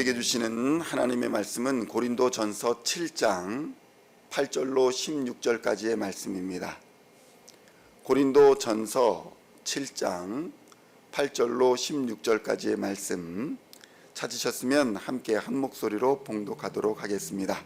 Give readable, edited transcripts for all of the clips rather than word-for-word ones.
우리에게 주시는 하나님의 말씀은 고린도전서 7장 8절로 16절까지의 말씀입니다. 고린도전서 7장 8절로 16절까지의 말씀 찾으셨으면 함께 한 목소리로 봉독하도록 하겠습니다.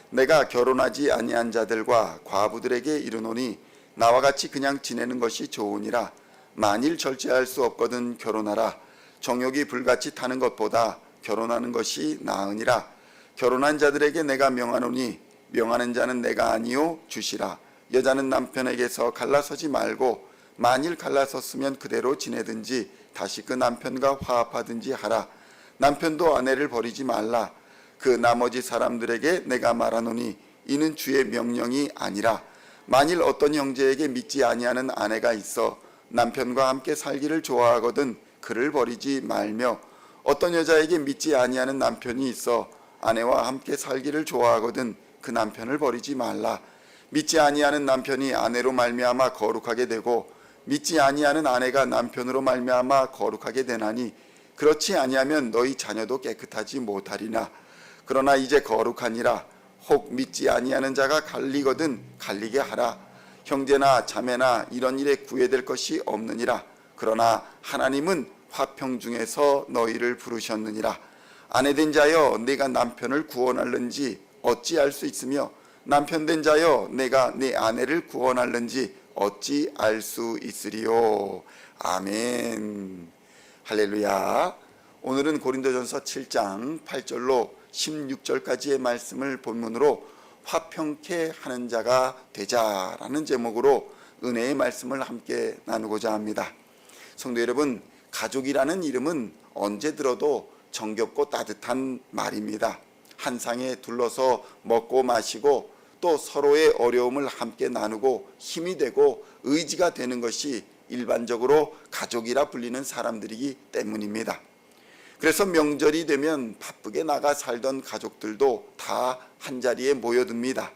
내가 결혼하지 아니한 자들과 과부들에게 이르노니 나와 같이 그냥 지내는 것이 좋으니라. 만일 절제할 수 없거든 결혼하라. 정욕이 불같이 타는 것보다 결혼하는 것이 나으니라. 결혼한 자들에게 내가 명하노니 명하는 자는 내가 아니요 주시라. 여자는 남편에게서 갈라서지 말고 만일 갈라섰으면 그대로 지내든지 다시 그 남편과 화합하든지 하라. 남편도 아내를 버리지 말라. 그 나머지 사람들에게 내가 말하노니 이는 주의 명령이 아니라. 만일 어떤 형제에게 믿지 아니하는 아내가 있어 남편과 함께 살기를 좋아하거든 그를 버리지 말며, 어떤 여자에게 믿지 아니하는 남편이 있어 아내와 함께 살기를 좋아하거든 그 남편을 버리지 말라. 믿지 아니하는 남편이 아내로 말미암아 거룩하게 되고 믿지 아니하는 아내가 남편으로 말미암아 거룩하게 되나니 그렇지 아니하면 너희 자녀도 깨끗하지 못하리나. 그러나 이제 거룩하니라. 혹 믿지 아니하는 자가 갈리거든 갈리게 하라. 형제나 자매나 이런 일에 구애될 것이 없느니라. 그러나 하나님은 화평 중에서 너희를 부르셨느니라. 아내된 자여 내가 남편을 구원할는지 어찌 알 수 있으며 남편된 자여 내가 내 아내를 구원할는지 어찌 알 수 있으리요. 아멘. 할렐루야. 오늘은 고린도전서 7장 8절로 16절까지의 말씀을 본문으로 화평케 하는 자가 되자라는 제목으로 은혜의 말씀을 함께 나누고자 합니다. 성도 여러분, 가족이라는 이름은 언제 들어도 정겹고 따뜻한 말입니다. 한 상에 둘러서 먹고 마시고 또 서로의 어려움을 함께 나누고 힘이 되고 의지가 되는 것이 일반적으로 가족이라 불리는 사람들이기 때문입니다. 그래서 명절이 되면 바쁘게 나가 살던 가족들도 다 한자리에 모여듭니다.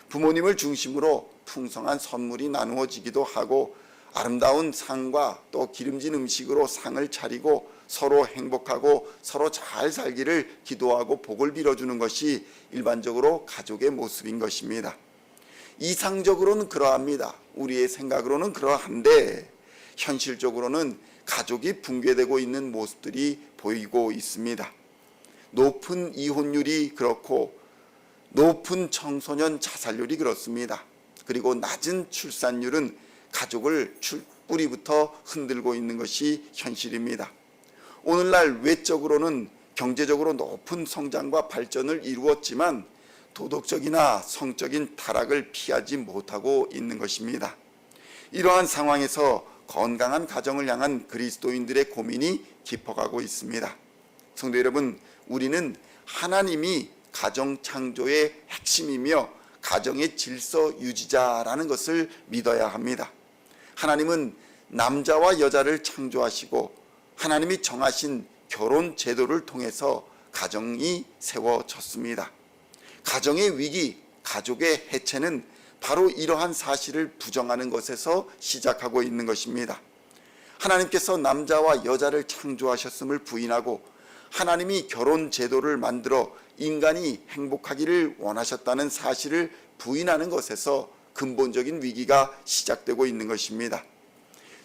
부모님을 중심으로 풍성한 선물이 나누어지기도 하고 아름다운 상과 또 기름진 음식으로 상을 차리고 서로 행복하고 서로 잘 살기를 기도하고 복을 빌어주는 것이 일반적으로 가족의 모습인 것입니다. 이상적으로는 그러합니다. 우리의 생각으로는 그러한데 현실적으로는 가족이 붕괴되고 있는 모습들이 보이고 있습니다. 높은 이혼율이 그렇고 높은 청소년 자살률이 그렇습니다. 그리고 낮은 출산율은 가족을 뿌리부터 흔들고 있는 것이 현실입니다. 오늘날 외적으로는 경제적으로 높은 성장과 발전을 이루었지만 도덕적이나 성적인 타락을 피하지 못하고 있는 것입니다. 이러한 상황에서 건강한 가정을 향한 그리스도인들의 고민이 깊어가고 있습니다. 성도 여러분, 우리는 하나님이 가정 창조의 핵심이며 가정의 질서 유지자라는 것을 믿어야 합니다. 하나님은 남자와 여자를 창조하시고 하나님이 정하신 결혼 제도를 통해서 가정이 세워졌습니다. 가정의 위기, 가족의 해체는 바로 이러한 사실을 부정하는 것에서 시작하고 있는 것입니다. 하나님께서 남자와 여자를 창조하셨음을 부인하고 하나님이 결혼 제도를 만들어 인간이 행복하기를 원하셨다는 사실을 부인하는 것에서 근본적인 위기가 시작되고 있는 것입니다.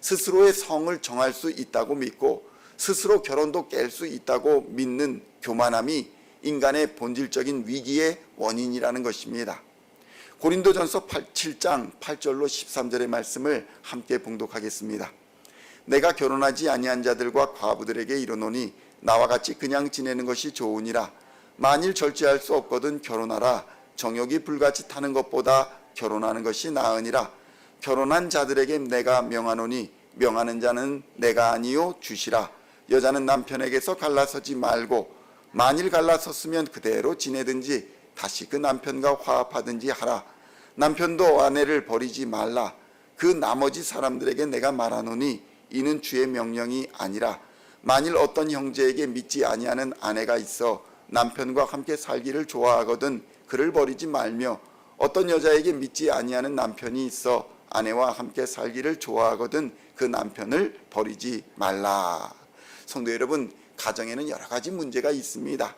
스스로의 성을 정할 수 있다고 믿고 스스로 결혼도 깰 수 있다고 믿는 교만함이 인간의 본질적인 위기의 원인이라는 것입니다. 고린도전서 7장 8절로 13절의 말씀을 함께 봉독하겠습니다. 내가 결혼하지 아니한 자들과 과부들에게 이르노니 나와 같이 그냥 지내는 것이 좋으니라. 만일 절제할 수 없거든 결혼하라. 정욕이 불같이 타는 것보다 결혼하는 것이 나으니라. 결혼한 자들에게 내가 명하노니 명하는 자는 내가 아니요 주시라. 여자는 남편에게서 갈라서지 말고 만일 갈라섰으면 그대로 지내든지 다시 그 남편과 화합하든지 하라. 남편도 아내를 버리지 말라. 그 나머지 사람들에게 내가 말하노니 이는 주의 명령이 아니라. 만일 어떤 형제에게 믿지 아니하는 아내가 있어 남편과 함께 살기를 좋아하거든 그를 버리지 말며, 어떤 여자에게 믿지 아니하는 남편이 있어 아내와 함께 살기를 좋아하거든 그 남편을 버리지 말라. 성도 여러분, 가정에는 여러 가지 문제가 있습니다.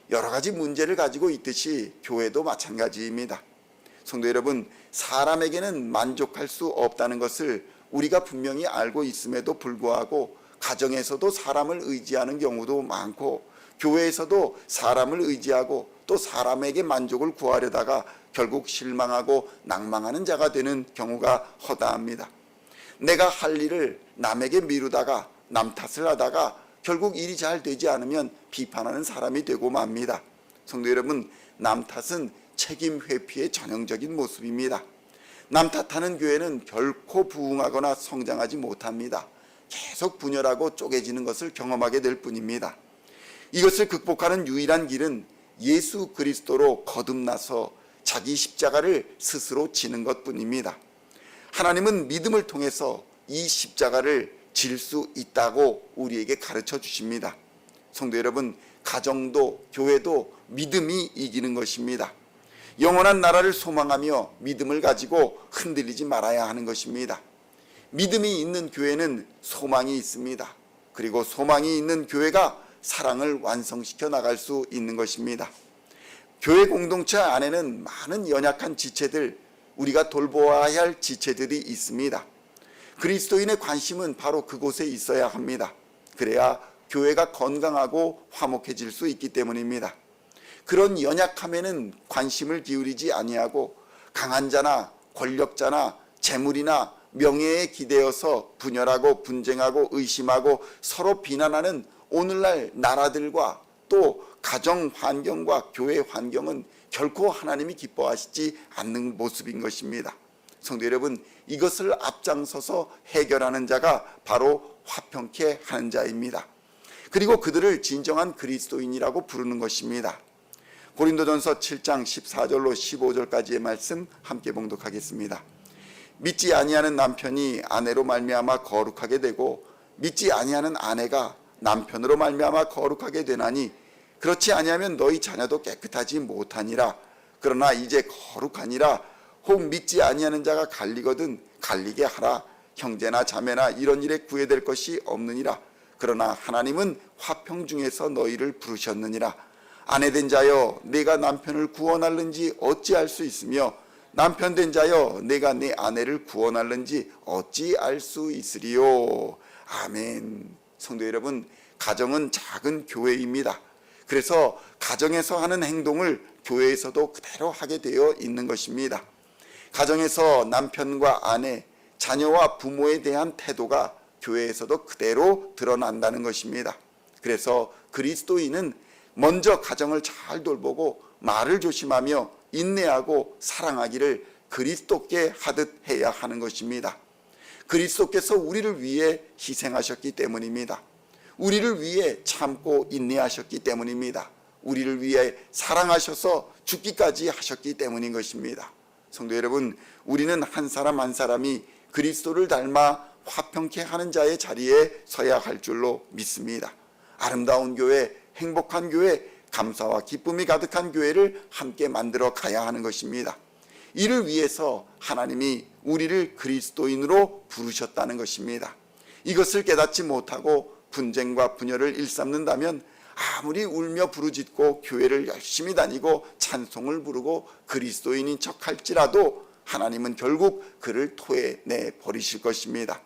여러 가지 문제를 가지고 있듯이 교회도 마찬가지입니다. 성도 여러분, 사람에게는 만족할 수 없다는 것을 우리가 분명히 알고 있음에도 불구하고 가정에서도 사람을 의지하는 경우도 많고 교회에서도 사람을 의지하고 또 사람에게 만족을 구하려다가 결국 실망하고 낭망하는 자가 되는 경우가 허다합니다. 내가 할 일을 남에게 미루다가 남 탓을 하다가 결국 일이 잘 되지 않으면 비판하는 사람이 되고 맙니다. 성도 여러분, 남 탓은 책임 회피의 전형적인 모습입니다. 남 탓하는 교회는 결코 부흥하거나 성장하지 못합니다. 계속 분열하고 쪼개지는 것을 경험하게 될 뿐입니다. 이것을 극복하는 유일한 길은 예수 그리스도로 거듭나서 자기 십자가를 스스로 지는 것뿐입니다. 하나님은 믿음을 통해서 이 십자가를 질 수 있다고 우리에게 가르쳐 주십니다. 성도 여러분, 가정도 교회도 믿음이 이기는 것입니다. 영원한 나라를 소망하며 믿음을 가지고 흔들리지 말아야 하는 것입니다. 믿음이 있는 교회는 소망이 있습니다. 그리고 소망이 있는 교회가 사랑을 완성시켜 나갈 수 있는 것입니다. 교회 공동체 안에는 많은 연약한 지체들, 우리가 돌보아야 할 지체들이 있습니다. 그리스도인의 관심은 바로 그곳에 있어야 합니다. 그래야 교회가 건강하고 화목해질 수 있기 때문입니다. 그런 연약함에는 관심을 기울이지 아니하고 강한 자나 권력자나 재물이나 명예에 기대어서 분열하고 분쟁하고 의심하고 서로 비난하는 오늘날 나라들과 또 가정 환경과 교회 환경은 결코 하나님이 기뻐하시지 않는 모습인 것입니다. 성도 여러분, 이것을 앞장서서 해결하는 자가 바로 화평케 하는 자입니다. 그리고 그들을 진정한 그리스도인이라고 부르는 것입니다. 고린도전서 7장 14절로 15절까지의 말씀 함께 봉독하겠습니다. 믿지 아니하는 남편이 아내로 말미암아 거룩하게 되고 믿지 아니하는 아내가 남편으로 말미암아 거룩하게 되나니 그렇지 아니하면 너희 자녀도 깨끗하지 못하니라. 그러나 이제 거룩하니라. 혹 믿지 아니하는 자가 갈리거든 갈리게 하라. 형제나 자매나 이런 일에 구애될 것이 없느니라. 그러나 하나님은 화평 중에서 너희를 부르셨느니라. 아내된 자여 내가 남편을 구원할는지 어찌 알 수 있으며 남편된 자여 내가 내 아내를 구원할는지 어찌 알 수 있으리요. 아멘. 성도 여러분, 가정은 작은 교회입니다. 그래서 가정에서 하는 행동을 교회에서도 그대로 하게 되어 있는 것입니다. 가정에서 남편과 아내, 자녀와 부모에 대한 태도가 교회에서도 그대로 드러난다는 것입니다. 그래서 그리스도인은 먼저 가정을 잘 돌보고 말을 조심하며 인내하고 사랑하기를 그리스도께 하듯 해야 하는 것입니다. 그리스도께서 우리를 위해 희생하셨기 때문입니다. 우리를 위해 참고 인내하셨기 때문입니다. 우리를 위해 사랑하셔서 죽기까지 하셨기 때문인 것입니다. 성도 여러분, 우리는 한 사람 한 사람이 그리스도를 닮아 화평케 하는 자의 자리에 서야 할 줄로 믿습니다. 아름다운 교회, 행복한 교회, 감사와 기쁨이 가득한 교회를 함께 만들어 가야 하는 것입니다. 이를 위해서 하나님이 우리를 그리스도인으로 부르셨다는 것입니다. 이것을 깨닫지 못하고 분쟁과 분열을 일삼는다면 아무리 울며 부르짖고 교회를 열심히 다니고 찬송을 부르고 그리스도인인 척할지라도 하나님은 결국 그를 토해내 버리실 것입니다.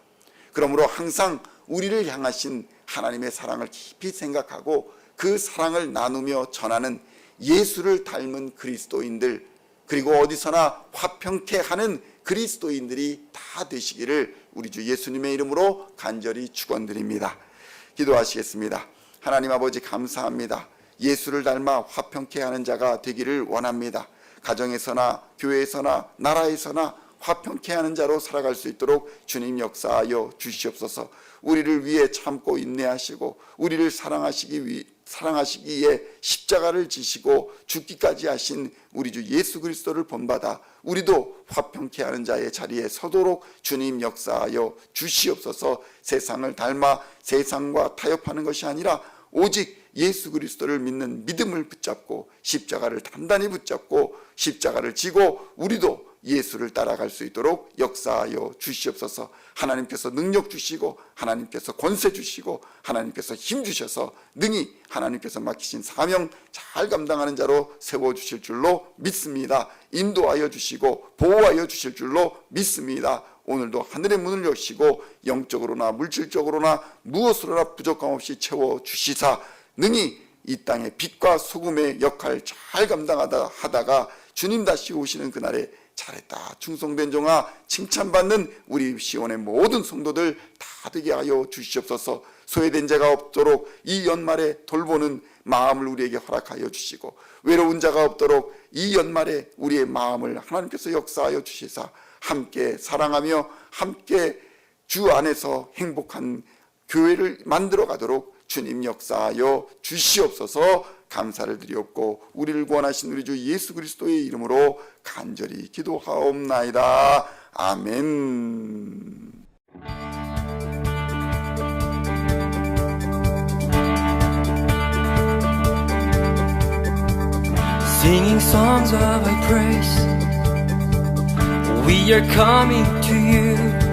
그러므로 항상 우리를 향하신 하나님의 사랑을 깊이 생각하고 그 사랑을 나누며 전하는 예수를 닮은 그리스도인들, 그리고 어디서나 화평케 하는 그리스도인들이 다 되시기를 우리 주 예수님의 이름으로 간절히 축원드립니다. 기도하시겠습니다. 하나님 아버지, 감사합니다. 예수를 닮아 화평케 하는 자가 되기를 원합니다. 가정에서나 교회에서나 나라에서나 화평케 하는 자로 살아갈 수 있도록 주님 역사하여 주시옵소서. 우리를 위해 참고 인내하시고 우리를 사랑하시기에 십자가를 지시고 죽기까지 하신 우리 주 예수 그리스도를 본받아 우리도 화평케 하는 자의 자리에 서도록 주님 역사하여 주시옵소서. 세상을 닮아 세상과 타협하는 것이 아니라 오직 예수 그리스도를 믿는 믿음을 붙잡고 십자가를 단단히 붙잡고 십자가를 지고 우리도 예수를 따라갈 수 있도록 역사하여 주시옵소서. 하나님께서 능력 주시고 하나님께서 권세 주시고 하나님께서 힘 주셔서 능히 하나님께서 맡기신 사명 잘 감당하는 자로 세워주실 줄로 믿습니다. 인도하여 주시고 보호하여 주실 줄로 믿습니다. 오늘도 하늘의 문을 여시고 영적으로나 물질적으로나 무엇으로나 부족함 없이 채워주시사 능히 이 땅의 빛과 소금의 역할 잘 감당하다가 주님 다시 오시는 그날에 잘했다 충성된 종아 칭찬받는 우리 시온의 모든 성도들 다 되게 하여 주시옵소서. 소외된 자가 없도록 이 연말에 돌보는 마음을 우리에게 허락하여 주시고 외로운 자가 없도록 이 연말에 우리의 마음을 하나님께서 역사하여 주시사 함께 사랑하며 함께 주 안에서 행복한 교회를 만들어 가도록 주님 역사하여 주시옵소서. 감사를 드리옵고 우리를 구원하신 우리 주 예수 그리스도의 이름으로 간절히 기도하옵나이다. 아멘. Singing songs of thy praise, we are coming to you.